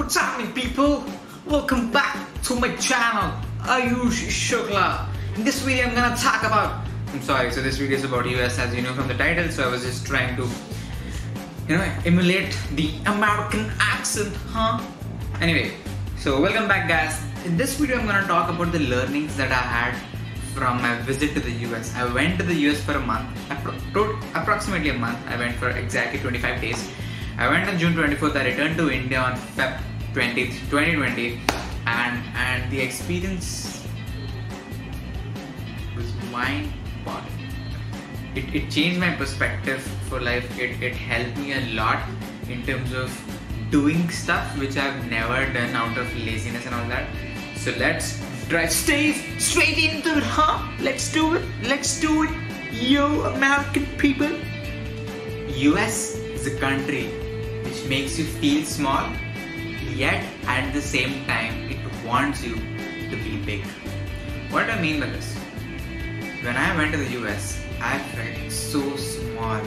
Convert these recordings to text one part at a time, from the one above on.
What's happening, people? Welcome back to my channel, Ayush Shukla. In this video, I'm gonna talk about. So this video is about US, as you know from the title. So I was just trying to, emulate the American accent, huh? Anyway, so welcome back, guys. In this video, I'm gonna talk about the learnings that I had from my visit to the US. I went to the US for a month, approximately a month. I went for exactly 25 days. I went on June 24th. I returned to India on Feb 20th, 2020, and the experience was mind-boggling. It changed my perspective for life. It helped me a lot in terms of doing stuff which I've never done out of laziness and all that. So let's drive straight into it, huh? Let's do it, yo American people. US is a country which makes you feel small, yet at the same time it wants you to be big. What I mean by this, when I went to the US, I felt so small.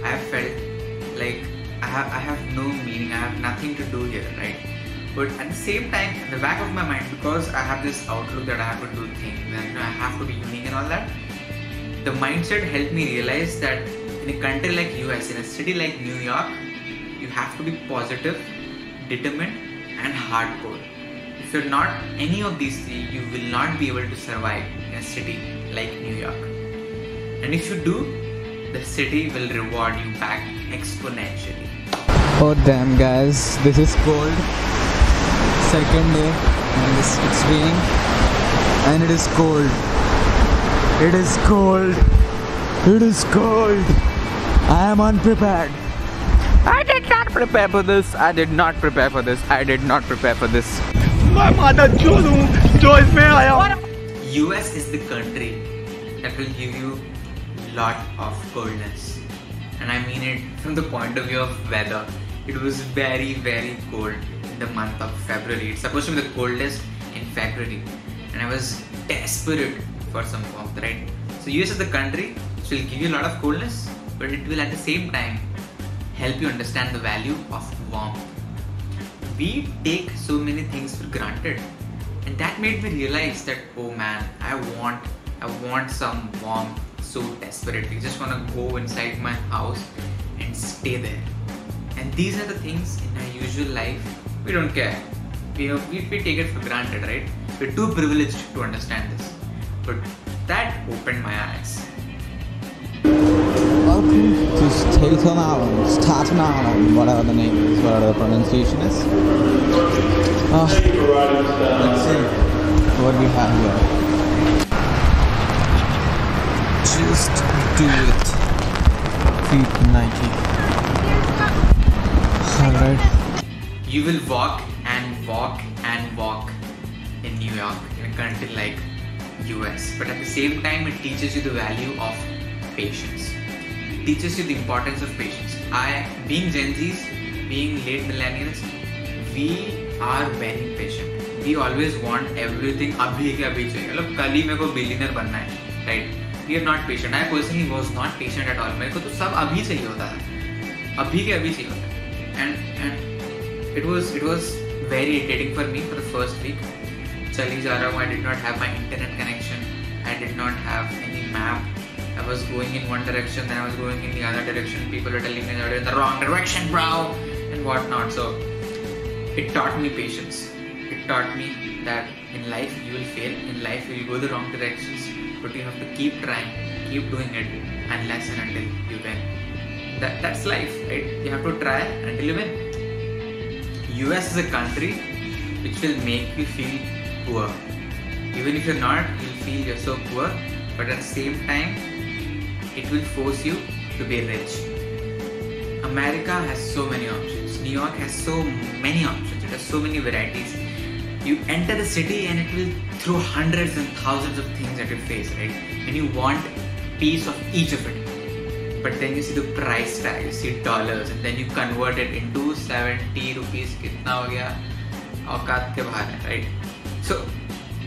I felt like I have no meaning, I have nothing to do here, right? But at the same time, in the back of my mind, because I have this outlook that I have to do things and I have to be unique and all that, the mindset helped me realize that in a country like US, in a city like New York, you have to be positive, determined and hardcore. If you're not any of these three, you will not be able to survive in a city like New York. And if you do, the city will reward you back exponentially. Oh damn guys, this is cold. Second day and it's raining and it is cold. It is cold. It is cold. I am unprepared. I did not prepare for this. I did not prepare for this. I did not prepare for this. US is the country that will give you lot of coldness. And I mean it from the point of view of weather. It was very, very cold in the month of February. It's supposed to be the coldest in February. And I was desperate for some warmth, right? So US is the country which will give you a lot of coldness, but it will at the same time help you understand the value of warmth. We take so many things for granted, and that made me realize that, oh man, I want some warmth so desperately. I just want to go inside my house and stay there. And these are the things in our usual life we don't care. We take it for granted, right? We're too privileged to understand this. But that opened my eyes. Welcome to Staten Island, whatever the name is, whatever the pronunciation is. Let's see what we have here. Just do it. Feet Nike. Alright. You will walk and walk and walk in New York, in a country like US. But at the same time, it teaches you the value of patience. It teaches you the importance of patience. Being Gen Zs, being late millennials, we are very impatient. We always want everything abhi ke abhi chahiye. Like, kal hi meko billionaire banna hai, right? We are not patient. I personally was not patient at all. मेरे को तो सब अभी चाहिए होता था, अभी के अभी चाहिए होता है. And it was very irritating for me for the first week. चली जा रहा हूँ. I did not have my internet connection. I did not have any map. I was going in one direction, then I was going in the other direction. People were telling me that you're in the wrong direction, bro, and whatnot. So it taught me patience. It taught me that in life you will fail. In life you will go the wrong directions. But you have to keep trying, keep doing it unless and until you win. That's life, right? You have to try until you win. US is a country which will make you feel poor. Even if you're not, you'll feel you're so poor, but at the same time, it will force you to be rich. America has so many options. New York has so many options. It has so many varieties. You enter the city and it will throw hundreds and thousands of things at your face, right? And you want a piece of each of it. But then you see the price tag, you see dollars, and then you convert it into 70 rupees. Kitna ho gaya? Auqat ke bahar hai, right? So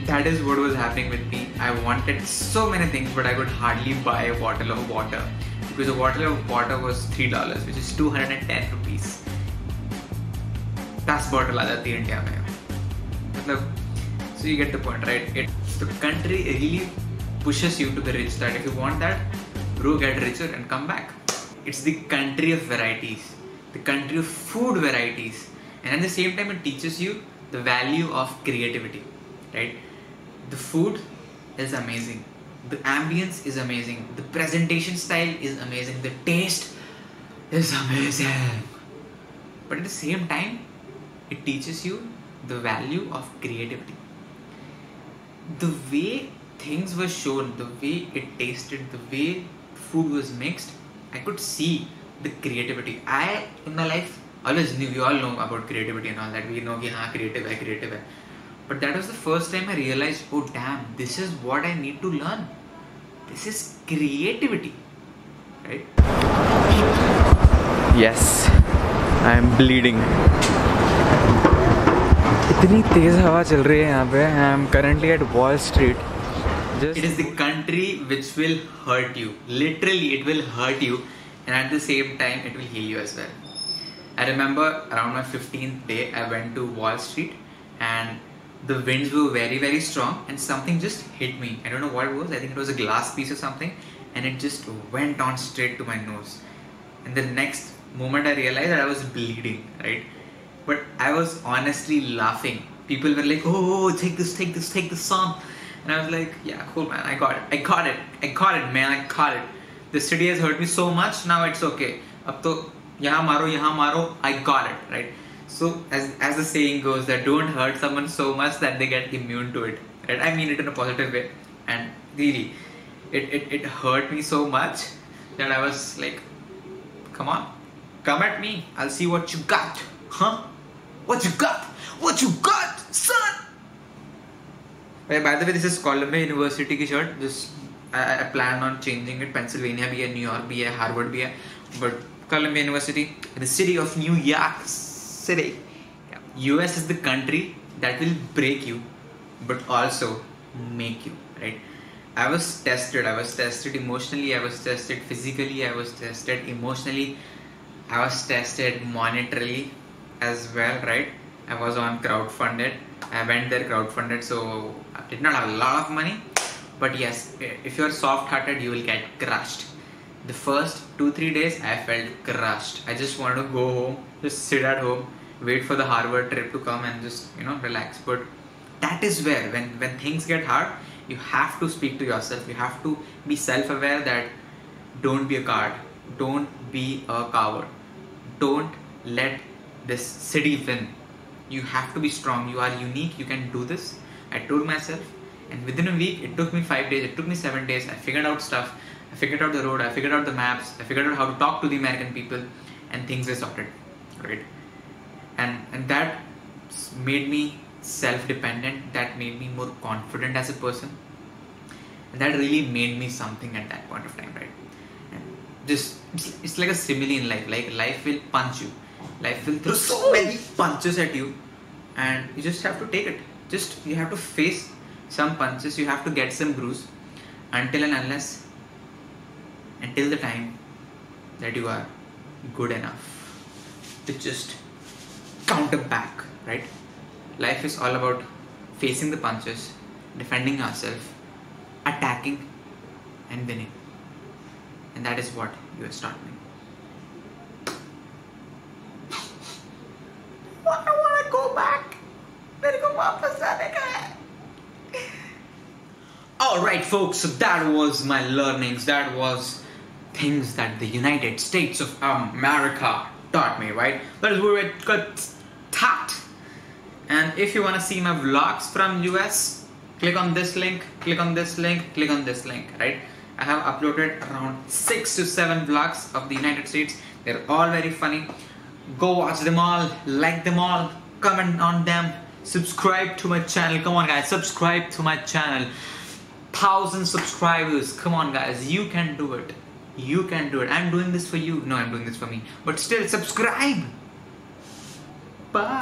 that is what was happening with me. I wanted so many things, but I could hardly buy a bottle of water because a bottle of water was $3, which is 210 rupees. 10 bottle आ जाती है India में. मतलब, so you get the point, right? The country really pushes you to the rich, that if you want that, bro, get richer and come back. It's the country of varieties, the country of food varieties, and at the same time it teaches you the value of creativity, right? The food is amazing, the ambience is amazing, the presentation style is amazing, the taste is amazing, but at the same time it teaches you the value of creativity. The way things were shown, the way it tasted, the way food was mixed, I could see the creativity. I, in my life, always knew, we all know about creativity and all that. We know that creative hai. But that was the first time I realized, oh damn, this is what I need to learn. This is creativity, right? Yes, I am bleeding. इतनी तेज हवा चल रही है यहाँ पे. I am currently at Wall Street. It is the country which will hurt you. Literally, it will hurt you, and at the same time, it will heal you as well. I remember around my 15th day, I went to Wall Street, and the winds were very, very strong, and something just hit me. I don't know what it was. I think it was a glass piece or something, and it just went on straight to my nose. And the next moment, I realized that I was bleeding, right? But I was honestly laughing. People were like, oh, take this song. And I was like, yeah, cool, man, I got it, man, I caught it. The city has hurt me so much, now it's okay. Ab to yahan maro, I got it, right? So, as the saying goes, that don't hurt someone so much that they get immune to it, right? I mean it in a positive way. And really, it hurt me so much that I was like, come on, come at me, I'll see what you got, huh? What you got, son? By the way, this is Columbia University की shirt. This I plan on changing it. Pennsylvania भी है, New York भी है, Harvard भी है, but Columbia University, the city of New York City. Yeah. US is the country that will break you, but also make you, right? I was tested emotionally, I was tested physically, I was tested emotionally, I was tested monetarily as well, right? I was on crowdfunded. I went there crowdfunded, so I did not have a lot of money. But yes, if you're soft-hearted, you will get crushed. The first 2-3 days, I felt crushed. I just wanted to go home, just sit at home, wait for the Harvard trip to come and just, relax. But that is where, when things get hard, you have to speak to yourself. You have to be self-aware that don't be a coward. Don't be a coward. Don't let this city win. You have to be strong. You are unique. You can do this. I told myself, and within a week, it took me 5 days, it took me 7 days. I figured out stuff. I figured out the road. I figured out the maps. I figured out how to talk to the American people, and things were sorted, right? And that made me self-dependent. That made me more confident as a person. And that really made me something at that point of time, right? And just it's like a simile in life. Like life will punch you. Life will throw so many punches at you, and you just have to take it. You have to face some punches. You have to get some bruise until the time that you are good enough to just counter back, right? Life is all about facing the punches, defending ourselves, attacking, and winning. And that is what you are starting. I want to go back. Alright folks, so that was my learnings. That was things that the United States of America taught me, right? That is where it got taught. And if you want to see my vlogs from US, click on this link, click on this link, click on this link, right? I have uploaded around 6 to 7 vlogs of the United States. They're all very funny. Go watch them all, like them all, comment on them, subscribe to my channel. Come on guys, subscribe to my channel. 1,000 subscribers. Come on guys, you can do it. You can do it. I'm doing this for you. No, I'm doing this for me. But still, subscribe. Bye.